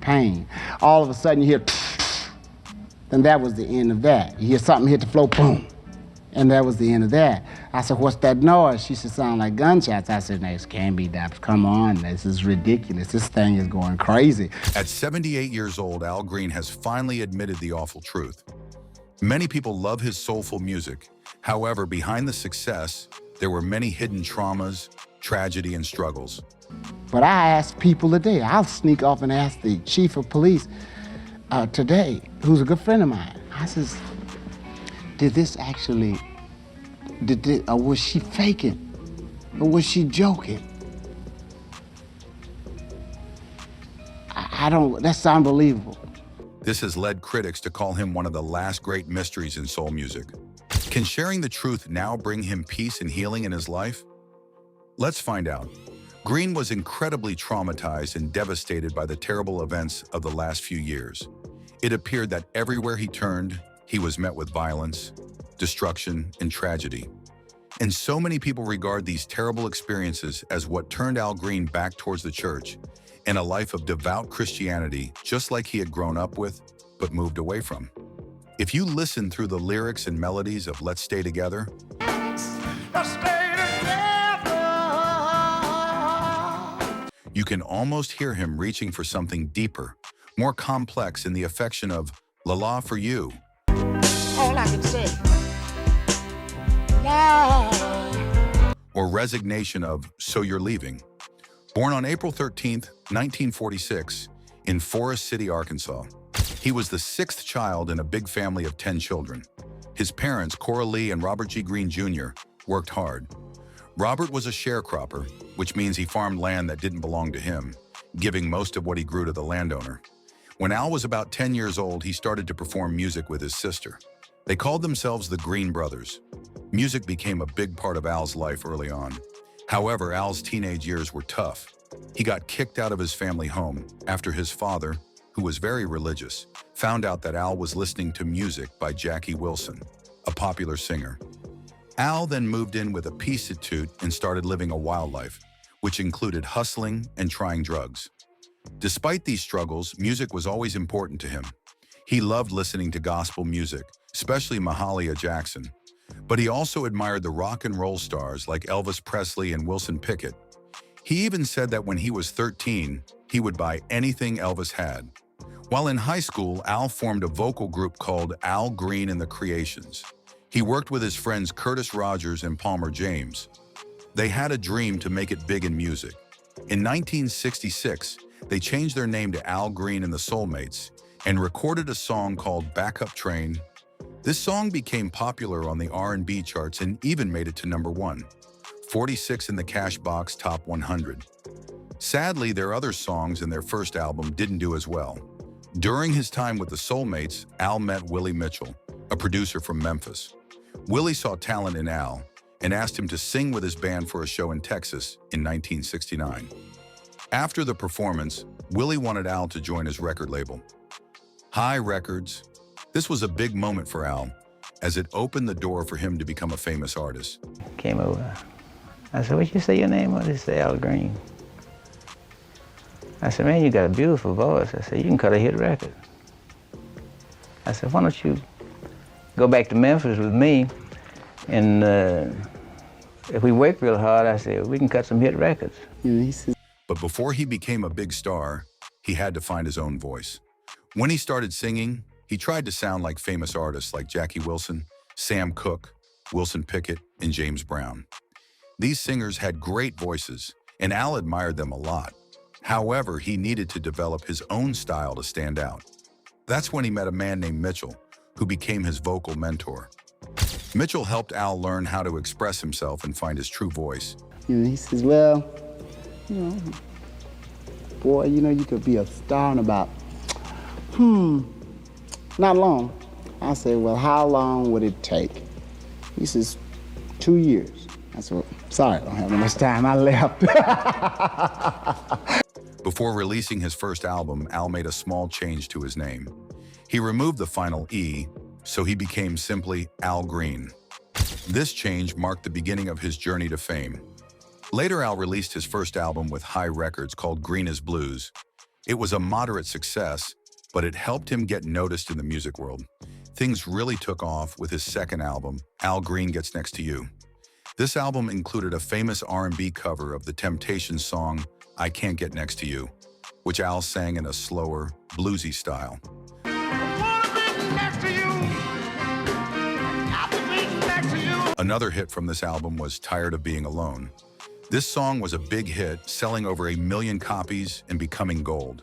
pain. All of a sudden you hear, then that was the end of that. You hear something hit the floor, boom, and that was the end of that. I said, what's that noise? She said, sound like gunshots. I said, no, this can't be that. Come on, this is ridiculous. This thing is going crazy. At 78 years old, Al Green has finally admitted the awful truth. Many people love his soulful music. However, behind the success, there were many hidden traumas, tragedy, and struggles. But I ask people today, I'll sneak off and ask the chief of police today, who's a good friend of mine. I says, did this actually, or was she faking? Or was she joking? I don't, that's unbelievable. This has led critics to call him one of the last great mysteries in soul music. Can sharing the truth now bring him peace and healing in his life? Let's find out. Green was incredibly traumatized and devastated by the terrible events of the last few years. It appeared that everywhere he turned, he was met with violence, destruction, and tragedy. And so many people regard these terrible experiences as what turned Al Green back towards the church and a life of devout Christianity, just like he had grown up with, but moved away from. If you listen through the lyrics and melodies of Let's Stay Together, you can almost hear him reaching for something deeper, more complex in the affection of La La for You. All I can say, la. Or Resignation of So You're Leaving. Born on April 13th, 1946, in Forest City, Arkansas, he was the sixth child in a big family of 10 children. His parents, Cora Lee and Robert G. Green Jr., worked hard. Robert was a sharecropper, which means he farmed land that didn't belong to him, giving most of what he grew to the landowner. When Al was about 10 years old, he started to perform music with his sister. They called themselves the Green Brothers. Music became a big part of Al's life early on. However, Al's teenage years were tough. He got kicked out of his family home after his father, who was very religious, found out that Al was listening to music by Jackie Wilson, a popular singer. Al then moved in with a prostitute and started living a wild life, which included hustling and trying drugs. Despite these struggles, music was always important to him. He loved listening to gospel music, especially Mahalia Jackson. But he also admired the rock and roll stars like Elvis Presley and Wilson Pickett. He even said that when he was 13, he would buy anything Elvis had. While in high school, Al formed a vocal group called Al Green and the Creations. He worked with his friends Curtis Rogers and Palmer James. They had a dream to make it big in music. In 1966, they changed their name to Al Green and the Soulmates and recorded a song called Backup Train. This song became popular on the R&B charts and even made it to #1, 46 in the Cashbox Top 100. Sadly, their other songs in their first album didn't do as well. During his time with the Soulmates, Al met Willie Mitchell, a producer from Memphis. Willie saw talent in Al and asked him to sing with his band for a show in Texas in 1969. After the performance, Willie wanted Al to join his record label, High Records. This was a big moment for Al, as it opened the door for him to become a famous artist. Came over. I said, what you say your name was? He said, Al Green. I said, man, you got a beautiful voice. I said, you can cut a hit record. I said, why don't you go back to Memphis with me, and if we work real hard, I said, we can cut some hit records. But before he became a big star, he had to find his own voice. When he started singing, he tried to sound like famous artists like Jackie Wilson, Sam Cooke, Wilson Pickett, and James Brown. These singers had great voices, and Al admired them a lot. However, he needed to develop his own style to stand out. That's when he met a man named Mitchell, who became his vocal mentor. Mitchell helped Al learn how to express himself and find his true voice. He says, well, boy, you could be a star in about, not long. I said, well, how long would it take? He says, 2 years. I said, well, sorry, I don't have much time. I left. Before releasing his first album, Al made a small change to his name. He removed the final E, so he became simply Al Green. This change marked the beginning of his journey to fame. Later, Al released his first album with High Records called Green is Blues. It was a moderate success, but it helped him get noticed in the music world. Things really took off with his second album, Al Green Gets Next to You. This album included a famous R&B cover of the Temptations song, I Can't Get Next to You, which Al sang in a slower, bluesy style. Another hit from this album was Tired of Being Alone. This song was a big hit, selling over 1 million copies and becoming gold.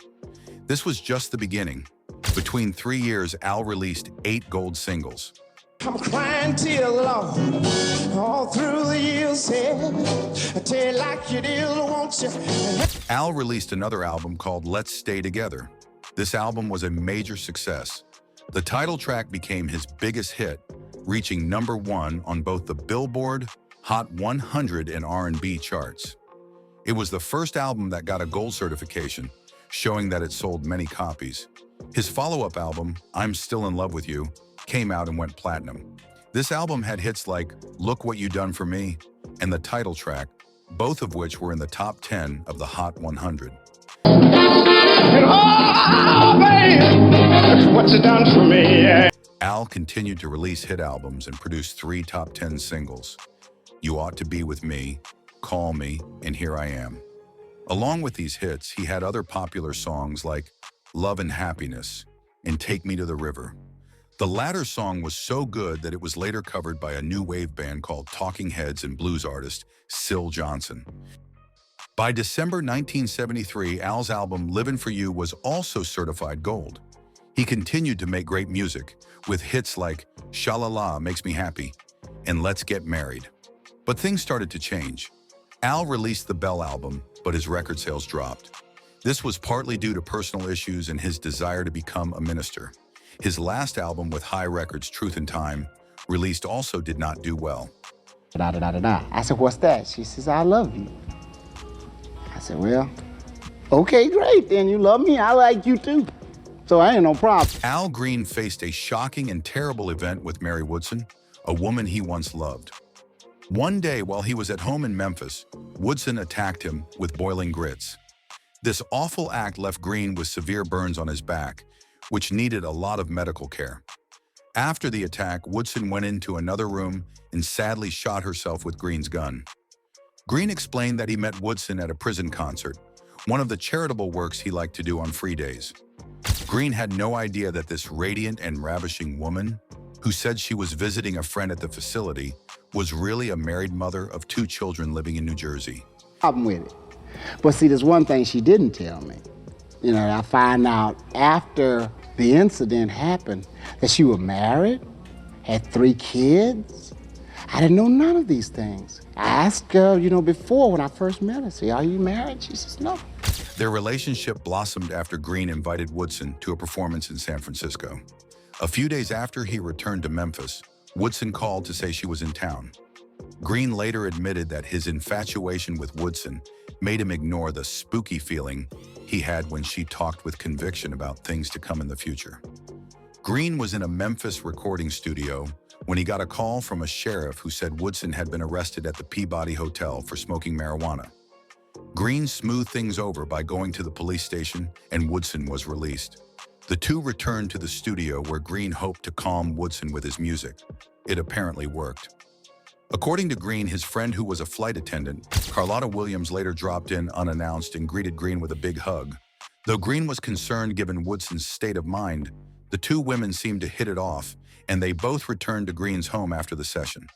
This was just the beginning. Between 3 years, Al released 8 gold singles. I'm crying to you, Lord, all through the years, I tell you like it is, won't you? Al released another album called Let's Stay Together. This album was a major success. The title track became his biggest hit, reaching #1 on both the Billboard Hot 100 and R&B charts. It was the first album that got a gold certification, showing that it sold many copies. His follow-up album, I'm Still in Love with You, came out and went platinum. This album had hits like Look What You Done for Me and the title track, both of which were in the top 10 of the Hot 100. Oh, baby, what you done for me? Al continued to release hit albums and produce 3 top 10 singles: You Ought to Be With Me, Call Me, and Here I Am. Along with these hits, he had other popular songs like Love and Happiness and Take Me to the River. The latter song was so good that it was later covered by a new wave band called Talking Heads and blues artist Syl Johnson. By December 1973, Al's album Livin' For You was also certified gold. He continued to make great music, with hits like Sha-La-La Makes Me Happy and Let's Get Married. But things started to change. Al released the Bell album, but his record sales dropped. This was partly due to personal issues and his desire to become a minister. His last album with High Records, Truth in Time, released also did not do well. I said, what's that? She says, I love you. I said, well, okay, great. Then you love me, I like you too. So I ain't no problem. Al Green faced a shocking and terrible event with Mary Woodson, a woman he once loved. One day while he was at home in Memphis, Woodson attacked him with boiling grits. This awful act left Green with severe burns on his back, which needed a lot of medical care. After the attack, Woodson went into another room and sadly shot herself with Green's gun. Green explained that he met Woodson at a prison concert, one of the charitable works he liked to do on free days. Green had no idea that this radiant and ravishing woman, who said she was visiting a friend at the facility, was really a married mother of 2 children living in New Jersey. Problem with it. But see, there's one thing she didn't tell me. You know, I find out after the incident happened that she was married, had 3 kids. I didn't know none of these things. I asked her, before when I first met her, say, are you married? She says, no. Their relationship blossomed after Green invited Woodson to a performance in San Francisco. A few days after he returned to Memphis, Woodson called to say she was in town. Green later admitted that his infatuation with Woodson made him ignore the spooky feeling he had when she talked with conviction about things to come in the future. Green was in a Memphis recording studio when he got a call from a sheriff who said Woodson had been arrested at the Peabody Hotel for smoking marijuana. Green smoothed things over by going to the police station, and Woodson was released. The two returned to the studio where Green hoped to calm Woodson with his music. It apparently worked. According to Green, his friend who was a flight attendant, Carlotta Williams, later dropped in unannounced and greeted Green with a big hug. Though Green was concerned given Woodson's state of mind, the 2 women seemed to hit it off, and they both returned to Green's home after the session.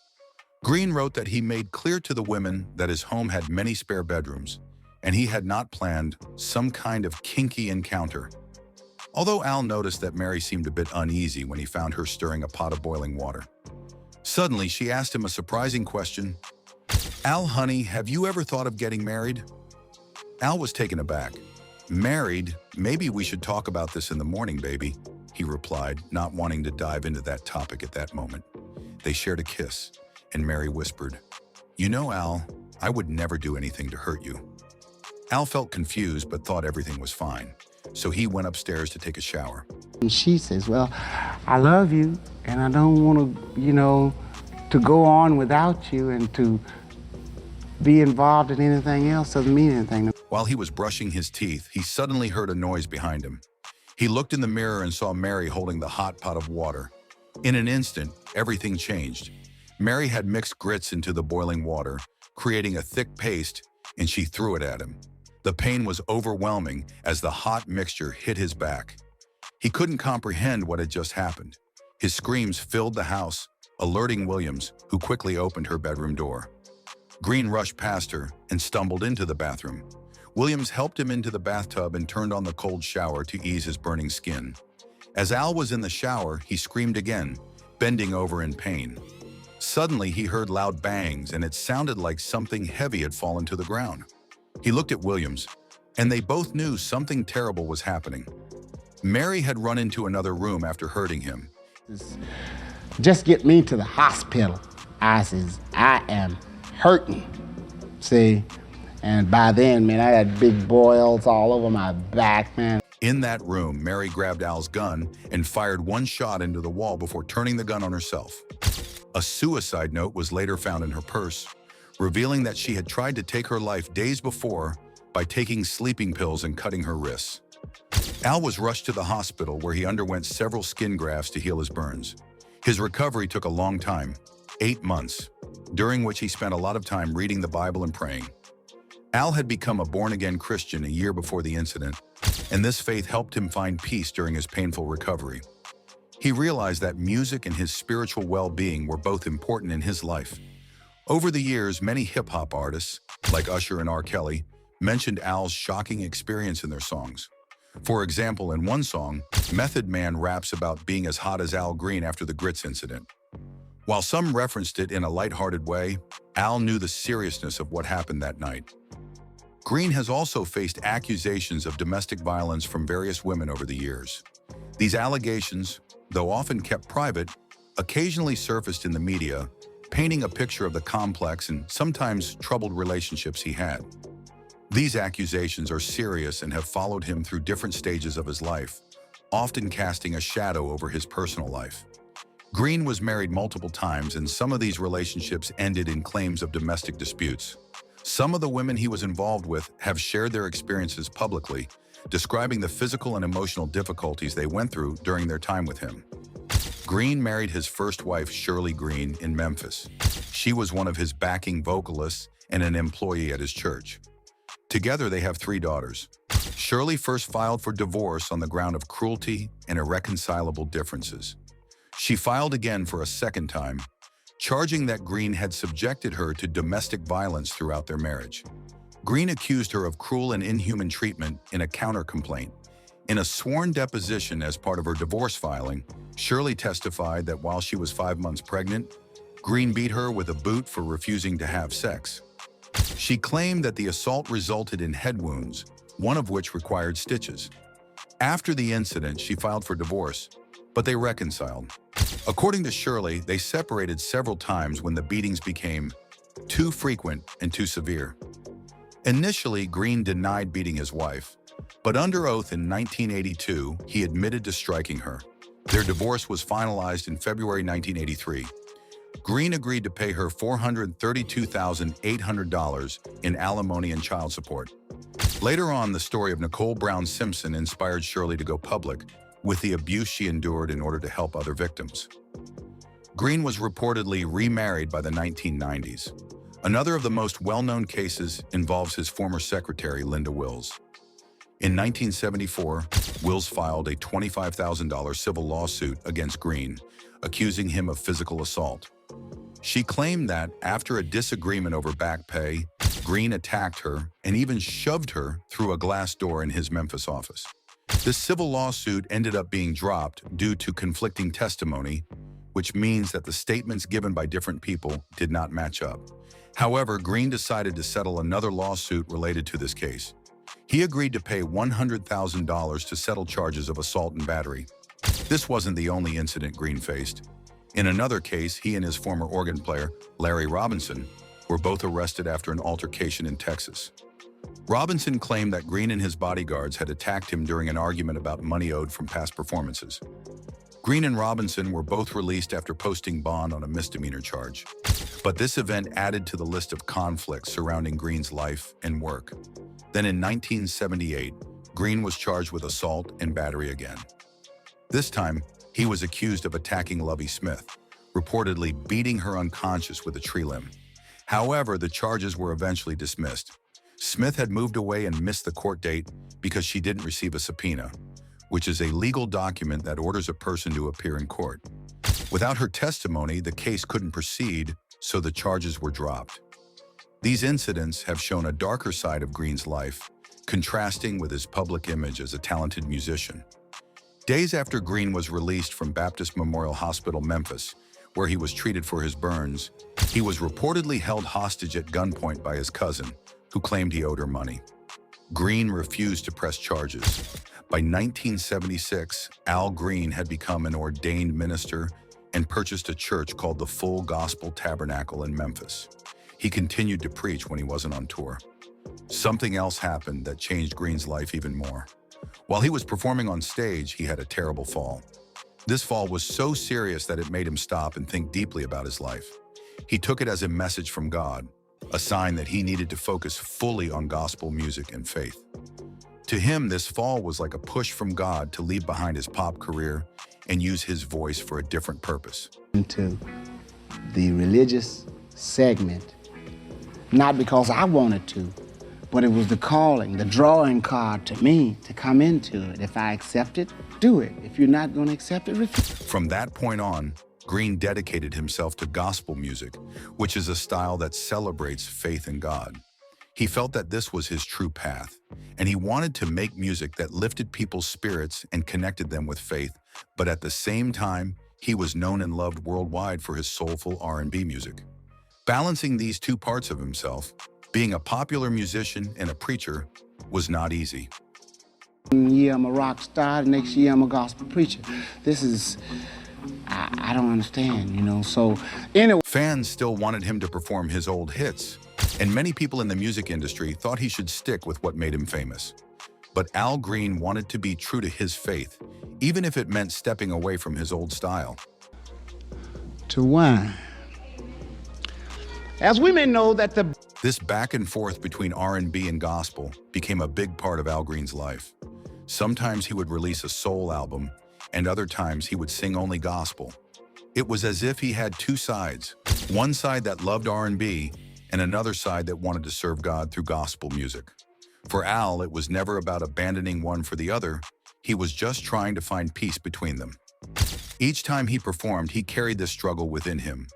Green wrote that he made clear to the women that his home had many spare bedrooms, and he had not planned some kind of kinky encounter. Although Al noticed that Mary seemed a bit uneasy when he found her stirring a pot of boiling water. Suddenly, she asked him a surprising question. Al, honey, have you ever thought of getting married? Al was taken aback. Married? Maybe we should talk about this in the morning, baby, he replied, not wanting to dive into that topic at that moment. They shared a kiss, and Mary whispered, You know, Al, I would never do anything to hurt you. Al felt confused but thought everything was fine, so he went upstairs to take a shower. And she says, well, I love you, and I don't want to, to go on without you, and to be involved in anything else doesn't mean anything to me. While he was brushing his teeth, he suddenly heard a noise behind him. He looked in the mirror and saw Mary holding the hot pot of water. In an instant, everything changed. Mary had mixed grits into the boiling water, creating a thick paste, and she threw it at him. The pain was overwhelming as the hot mixture hit his back. He couldn't comprehend what had just happened. His screams filled the house, alerting Williams, who quickly opened her bedroom door. Green rushed past her and stumbled into the bathroom. Williams helped him into the bathtub and turned on the cold shower to ease his burning skin. As Al was in the shower, he screamed again, bending over in pain. Suddenly, he heard loud bangs, and it sounded like something heavy had fallen to the ground. He looked at Williams, and they both knew something terrible was happening. Mary had run into another room after hurting him. Just get me to the hospital. I says, I am hurting, see? And by then, man, I had big boils all over my back, man. In that room, Mary grabbed Al's gun and fired one shot into the wall before turning the gun on herself. A suicide note was later found in her purse, revealing that she had tried to take her life days before by taking sleeping pills and cutting her wrists. Al was rushed to the hospital where he underwent several skin grafts to heal his burns. His recovery took a long time, 8 months, during which he spent a lot of time reading the Bible and praying. Al had become a born-again Christian a year before the incident, and this faith helped him find peace during his painful recovery. He realized that music and his spiritual well-being were both important in his life. Over the years, many hip-hop artists, like Usher and R. Kelly, mentioned Al's shocking experience in their songs. For example, in one song, Method Man raps about being as hot as Al Green after the Grits incident. While some referenced it in a lighthearted way, Al knew the seriousness of what happened that night. Green has also faced accusations of domestic violence from various women over the years. These allegations, though often kept private, occasionally surfaced in the media, painting a picture of the complex and sometimes troubled relationships he had. These accusations are serious and have followed him through different stages of his life, often casting a shadow over his personal life. Green was married multiple times, and some of these relationships ended in claims of domestic disputes. Some of the women he was involved with have shared their experiences publicly, describing the physical and emotional difficulties they went through during their time with him. Green married his first wife, Shirley Green, in Memphis. She was one of his backing vocalists and an employee at his church. Together, they have 3 daughters. Shirley first filed for divorce on the ground of cruelty and irreconcilable differences. She filed again for a second time, charging that Green had subjected her to domestic violence throughout their marriage. Green accused her of cruel and inhuman treatment in a counter-complaint. In a sworn deposition as part of her divorce filing, Shirley testified that while she was 5 months pregnant, Green beat her with a boot for refusing to have sex. She claimed that the assault resulted in head wounds, one of which required stitches. After the incident, she filed for divorce, but they reconciled. According to Shirley, they separated several times when the beatings became too frequent and too severe. Initially, Green denied beating his wife, but under oath in 1982, he admitted to striking her. Their divorce was finalized in February 1983. Green agreed to pay her $432,800 in alimony and child support. Later on, the story of Nicole Brown Simpson inspired Shirley to go public with the abuse she endured in order to help other victims. Green was reportedly remarried by the 1990s. Another of the most well-known cases involves his former secretary, Linda Wills. In 1974, Wills filed a $25,000 civil lawsuit against Green, accusing him of physical assault. She claimed that, after a disagreement over back pay, Green attacked her and even shoved her through a glass door in his Memphis office. This civil lawsuit ended up being dropped due to conflicting testimony, which means that the statements given by different people did not match up. However, Green decided to settle another lawsuit related to this case. He agreed to pay $100,000 to settle charges of assault and battery. This wasn't the only incident Green faced. In another case, he and his former organ player, Larry Robinson, were both arrested after an altercation in Texas. Robinson claimed that Green and his bodyguards had attacked him during an argument about money owed from past performances. Green and Robinson were both released after posting bond on a misdemeanor charge. But this event added to the list of conflicts surrounding Green's life and work. Then in 1978, Green was charged with assault and battery again. This time, he was accused of attacking Lovie Smith, reportedly beating her unconscious with a tree limb. However, the charges were eventually dismissed. Smith had moved away and missed the court date because she didn't receive a subpoena, which is a legal document that orders a person to appear in court. Without her testimony, the case couldn't proceed, so the charges were dropped. These incidents have shown a darker side of Green's life, contrasting with his public image as a talented musician. Days after Green was released from Baptist Memorial Hospital, Memphis, where he was treated for his burns, he was reportedly held hostage at gunpoint by his cousin, who claimed he owed her money. Green refused to press charges. By 1976, Al Green had become an ordained minister and purchased a church called the Full Gospel Tabernacle in Memphis. He continued to preach when he wasn't on tour. Something else happened that changed Green's life even more. While he was performing on stage, he had a terrible fall. This fall was so serious that it made him stop and think deeply about his life. He took it as a message from God, a sign that he needed to focus fully on gospel music and faith. To him, this fall was like a push from God to leave behind his pop career and use his voice for a different purpose. Into the religious segment, not because I wanted to, but it was the calling, the drawing card to me to come into it. If I accept it, do it. If you're not going to accept it, refuse. From that point on, Green dedicated himself to gospel music, which is a style that celebrates faith in God. He felt that this was his true path, and he wanted to make music that lifted people's spirits and connected them with faith, but at the same time, he was known and loved worldwide for his soulful R&B music. Balancing these two parts of himself, being a popular musician and a preacher, was not easy. One year I'm a rock star, the next year I'm a gospel preacher. This is, I don't understand, you know, so anyway. Fans still wanted him to perform his old hits, and many people in the music industry thought he should stick with what made him famous. But Al Green wanted to be true to his faith, even if it meant stepping away from his old style. To wine. As we may know that This back and forth between R&B and gospel became a big part of Al Green's life. Sometimes he would release a soul album, and other times he would sing only gospel. It was as if he had two sides, one side that loved R&B and another side that wanted to serve God through gospel music. For Al, it was never about abandoning one for the other. He was just trying to find peace between them. Each time he performed, he carried this struggle within him.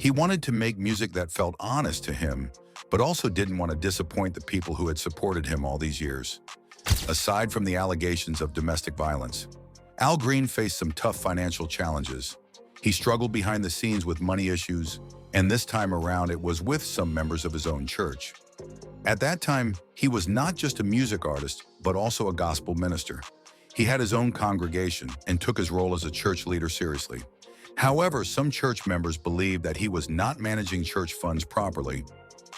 He wanted to make music that felt honest to him, but also didn't want to disappoint the people who had supported him all these years. Aside from the allegations of domestic violence, Al Green faced some tough financial challenges. He struggled behind the scenes with money issues, and this time around it was with some members of his own church. At that time, he was not just a music artist, but also a gospel minister. He had his own congregation and took his role as a church leader seriously. However, some church members believed that he was not managing church funds properly.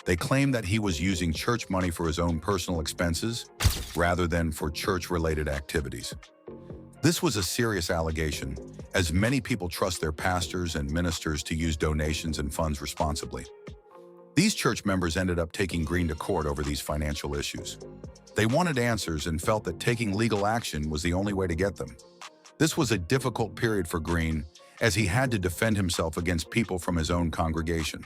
They claimed that he was using church money for his own personal expenses rather than for church-related activities. This was a serious allegation, as many people trust their pastors and ministers to use donations and funds responsibly. These church members ended up taking Green to court over these financial issues. They wanted answers and felt that taking legal action was the only way to get them. This was a difficult period for Green, as he had to defend himself against people from his own congregation.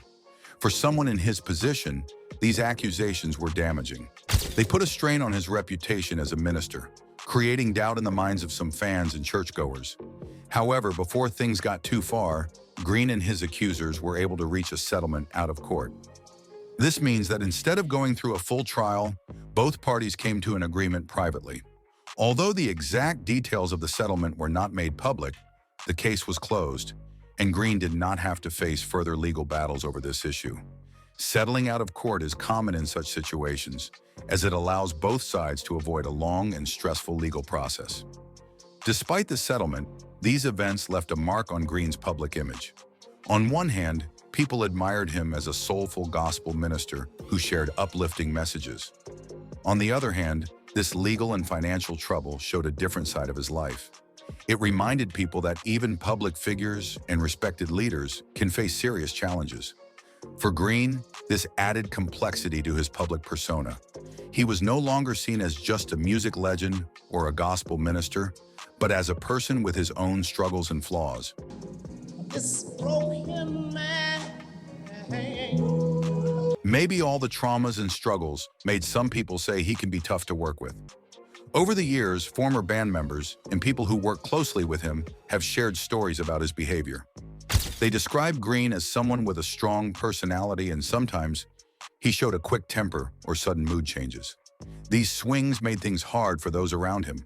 For someone in his position, these accusations were damaging. They put a strain on his reputation as a minister, creating doubt in the minds of some fans and churchgoers. However, before things got too far, Green and his accusers were able to reach a settlement out of court. This means that instead of going through a full trial, both parties came to an agreement privately. Although the exact details of the settlement were not made public, the case was closed, and Green did not have to face further legal battles over this issue. Settling out of court is common in such situations, as it allows both sides to avoid a long and stressful legal process. Despite the settlement, these events left a mark on Green's public image. On one hand, people admired him as a soulful gospel minister who shared uplifting messages. On the other hand, this legal and financial trouble showed a different side of his life. It reminded people that even public figures and respected leaders can face serious challenges. For Green, this added complexity to his public persona. He was no longer seen as just a music legend or a gospel minister, but as a person with his own struggles and flaws. This broken man. Maybe all the traumas and struggles made some people say he can be tough to work with. Over the years, former band members and people who work closely with him have shared stories about his behavior. They describe Green as someone with a strong personality, and sometimes he showed a quick temper or sudden mood changes. These swings made things hard for those around him.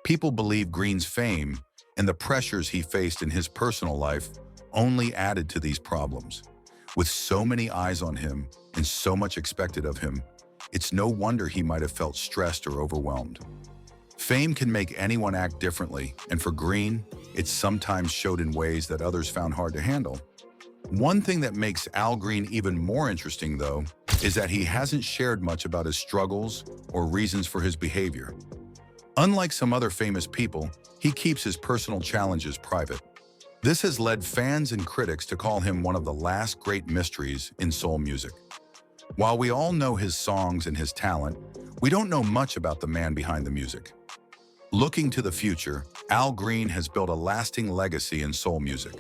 People believe Green's fame and the pressures he faced in his personal life only added to these problems. With so many eyes on him and so much expected of him, it's no wonder he might have felt stressed or overwhelmed. Fame can make anyone act differently, and for Green, it sometimes showed in ways that others found hard to handle. One thing that makes Al Green even more interesting, though, is that he hasn't shared much about his struggles or reasons for his behavior. Unlike some other famous people, he keeps his personal challenges private. This has led fans and critics to call him one of the last great mysteries in soul music. While we all know his songs and his talent, we don't know much about the man behind the music. Looking to the future, Al Green has built a lasting legacy in soul music.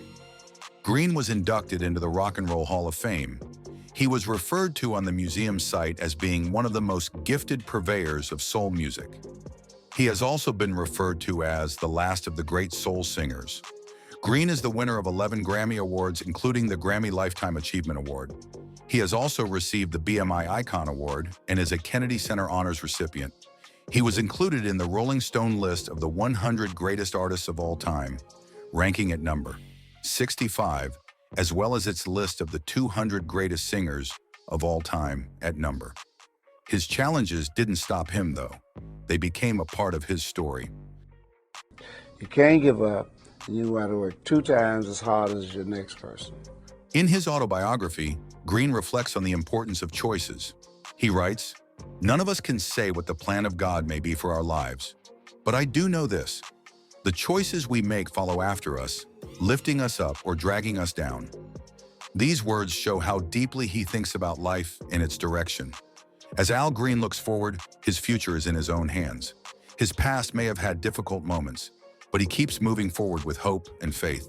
Green was inducted into the Rock and Roll Hall of Fame. He was referred to on the museum site as being one of the most gifted purveyors of soul music. He has also been referred to as the last of the great soul singers. Green is the winner of 11 Grammy Awards, including the Grammy Lifetime Achievement Award. He has also received the BMI Icon Award and is a Kennedy Center Honors recipient. He was included in the Rolling Stone list of the 100 greatest artists of all time, ranking at number 65, as well as its list of the 200 greatest singers of all time at number. His challenges didn't stop him, though. They became a part of his story. You can't give up. You got to work 2 times as hard as your next person. In his autobiography, Green reflects on the importance of choices. He writes, "None of us can say what the plan of God may be for our lives, but I do know this. The choices we make follow after us, lifting us up or dragging us down." These words show how deeply he thinks about life and its direction. As Al Green looks forward, his future is in his own hands. His past may have had difficult moments, but he keeps moving forward with hope and faith.